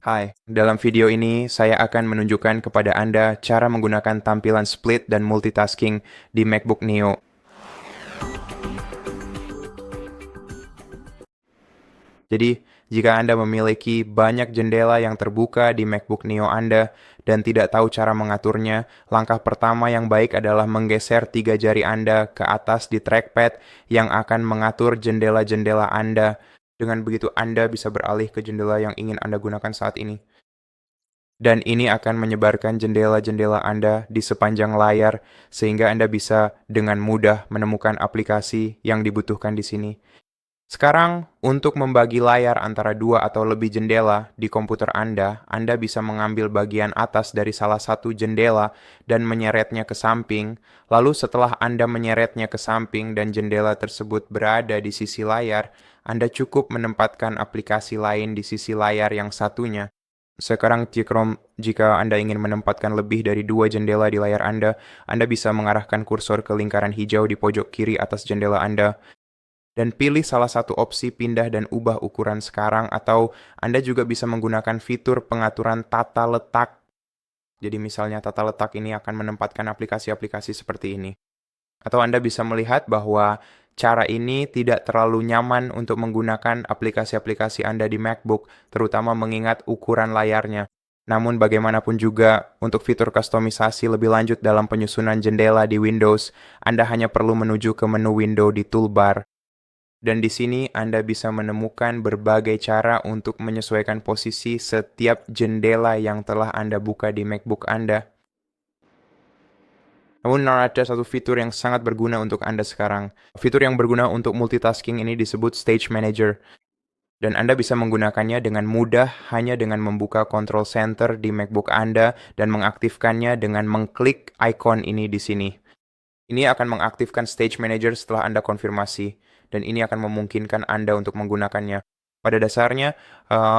Hai, dalam video ini saya akan menunjukkan kepada Anda cara menggunakan tampilan split dan multitasking di MacBook Neo. Jadi, jika Anda memiliki banyak jendela yang terbuka di MacBook Neo Anda dan tidak tahu cara mengaturnya, langkah pertama yang baik adalah menggeser 3 jari Anda ke atas di trackpad yang akan mengatur jendela-jendela Anda. Dengan begitu Anda bisa beralih ke jendela yang ingin Anda gunakan saat ini. Dan ini akan menyebarkan jendela-jendela Anda di sepanjang layar, sehingga Anda bisa dengan mudah menemukan aplikasi yang dibutuhkan di sini. Sekarang, untuk membagi layar antara 2 atau lebih jendela di komputer Anda bisa mengambil bagian atas dari salah satu jendela dan menyeretnya ke samping. Lalu setelah Anda menyeretnya ke samping dan jendela tersebut berada di sisi layar, Anda cukup menempatkan aplikasi lain di sisi layar yang satunya. Sekarang jika Anda ingin menempatkan lebih dari 2 jendela di layar Anda bisa mengarahkan kursor ke lingkaran hijau di pojok kiri atas jendela Anda, dan pilih salah satu opsi pindah dan ubah ukuran sekarang, atau Anda juga bisa menggunakan fitur pengaturan tata letak. Jadi misalnya tata letak ini akan menempatkan aplikasi-aplikasi seperti ini. Atau Anda bisa melihat bahwa cara ini tidak terlalu nyaman untuk menggunakan aplikasi-aplikasi Anda di MacBook, terutama mengingat ukuran layarnya. Namun bagaimanapun juga, untuk fitur kustomisasi lebih lanjut dalam penyusunan jendela di Windows, Anda hanya perlu menuju ke menu window di toolbar. Dan di sini Anda bisa menemukan berbagai cara untuk menyesuaikan posisi setiap jendela yang telah Anda buka di MacBook Anda. Namun ada satu fitur yang sangat berguna untuk Anda sekarang. Fitur yang berguna untuk multitasking ini disebut Stage Manager. Dan Anda bisa menggunakannya dengan mudah hanya dengan membuka Control Center di MacBook Anda dan mengaktifkannya dengan mengklik icon ini di sini. Ini akan mengaktifkan Stage Manager setelah Anda konfirmasi, dan ini akan memungkinkan Anda untuk menggunakannya. Pada dasarnya,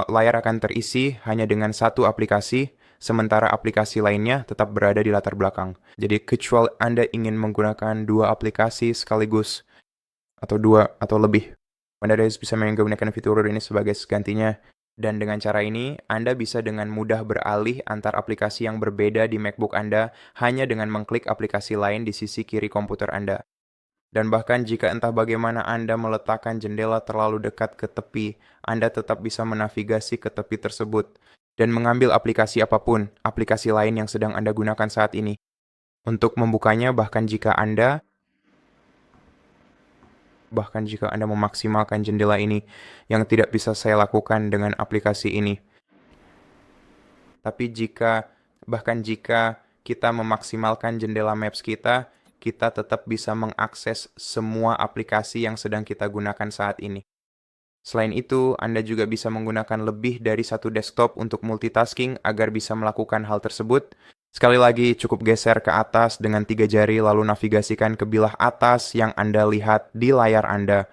layar akan terisi hanya dengan satu aplikasi, sementara aplikasi lainnya tetap berada di latar belakang. Jadi, kecuali Anda ingin menggunakan 2 aplikasi sekaligus, atau 2 atau lebih, Anda bisa menggunakan fitur ini sebagai gantinya. Dan dengan cara ini, Anda bisa dengan mudah beralih antar aplikasi yang berbeda di MacBook Anda hanya dengan mengklik aplikasi lain di sisi kiri komputer Anda. Dan bahkan jika entah bagaimana Anda meletakkan jendela terlalu dekat ke tepi, Anda tetap bisa menavigasi ke tepi tersebut dan mengambil aplikasi apapun, aplikasi lain yang sedang Anda gunakan saat ini. Untuk membukanya, bahkan jika Anda memaksimalkan jendela ini, yang tidak bisa saya lakukan dengan aplikasi ini. Tapi bahkan jika kita memaksimalkan jendela Maps kita tetap bisa mengakses semua aplikasi yang sedang kita gunakan saat ini. Selain itu, Anda juga bisa menggunakan lebih dari satu desktop untuk multitasking agar bisa melakukan hal tersebut. Sekali lagi, cukup geser ke atas dengan 3 jari lalu navigasikan ke bilah atas yang Anda lihat di layar Anda.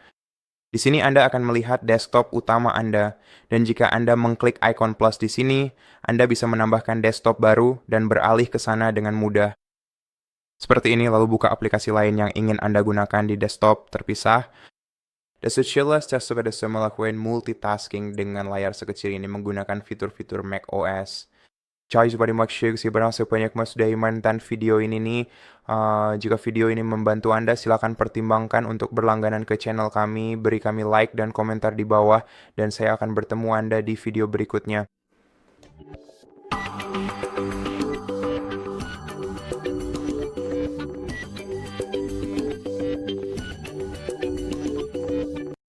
Di sini Anda akan melihat desktop utama Anda, dan jika Anda mengklik icon plus di sini, Anda bisa menambahkan desktop baru dan beralih ke sana dengan mudah. Seperti ini, lalu buka aplikasi lain yang ingin Anda gunakan di desktop terpisah. Dan sejelas sesudah saya melakukan multitasking dengan layar sekecil ini menggunakan fitur-fitur macOS. Charles bari maksud si barang sebanyak mas sudah mantan video ini nih. Jika video ini membantu Anda, silakan pertimbangkan untuk berlangganan ke channel kami, beri kami like dan komentar di bawah, dan saya akan bertemu Anda di video berikutnya.